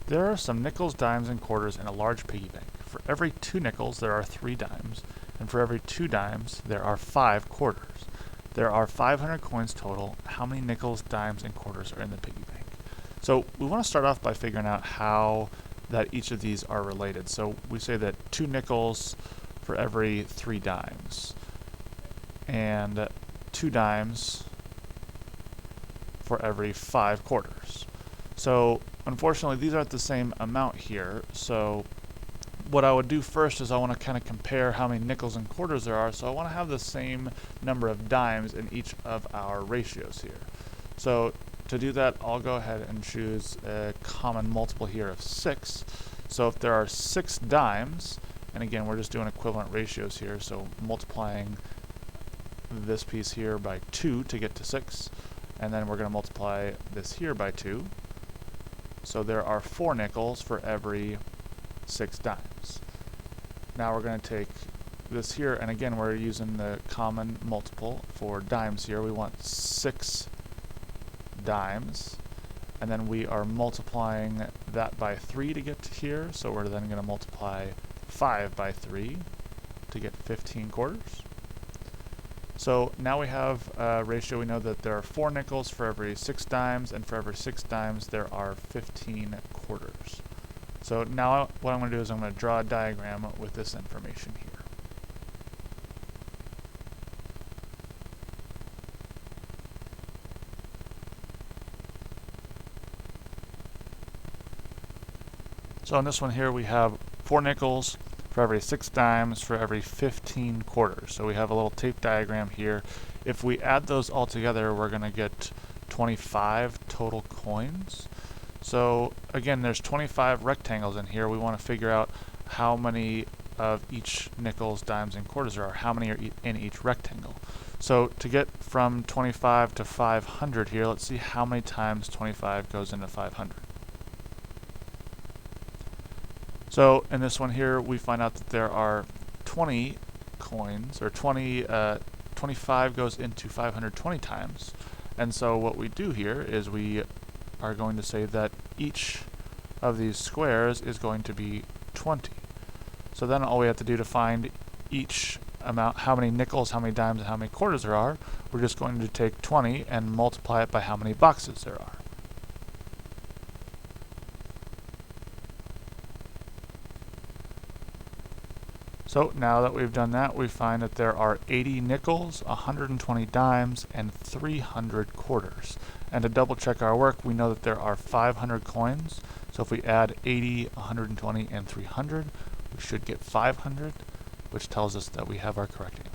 There are some nickels, dimes, and quarters in a large piggy bank. For every 2 nickels, there are 3 dimes, and for every 2 dimes, there are 5 quarters. There are 500 coins total. How many nickels, dimes, and quarters are in the piggy bank? So we want to start off by figuring out how that each of these are related. So we say that 2 nickels for every 3 dimes, and 2 dimes for every 5 quarters. So unfortunately these aren't the same amount here, so what I would do first is I want to kind of compare how many nickels and quarters there are, so I want to have the same number of dimes in each of our ratios here. So to do that, I'll go ahead and choose a common multiple here of 6. So if there are 6 dimes, and again we're just doing equivalent ratios here, so multiplying this piece here by 2 to get to 6, and then we're going to multiply this here by 2. So there are 4 nickels for every 6 dimes. Now we're going to take this here, and again we're using the common multiple for dimes here. We want 6 dimes, and then we are multiplying that by 3 to get to here, so we're then going to multiply 5 by 3 to get 15 quarters. So now we have a ratio. We know that there are 4 nickels for every 6 dimes, and for every 6 dimes there are 15 quarters. So now what I'm going to do is I'm going to draw a diagram with this information here. So on this one here we have 4 nickels for every 6 dimes for every 15 quarters. So we have a little tape diagram here. If we add those all together, we're going to get 25 total coins. So again, there's 25 rectangles in here. We want to figure out how many of each nickels, dimes, and quarters there are, how many are in each rectangle. So to get from 25 to 500 here, let's see how many times 25 goes into 500. So in this one here, we find out that there are 20 coins, or 25 goes into 520 times. And so what we do here is we are going to say that each of these squares is going to be 20. So then all we have to do to find each amount, how many nickels, how many dimes, and how many quarters there are, we're just going to take 20 and multiply it by how many boxes there are. So now that we've done that, we find that there are 80 nickels, 120 dimes, and 300 quarters. And to double check our work, we know that there are 500 coins. So if we add 80, 120, and 300, we should get 500, which tells us that we have our correct answer.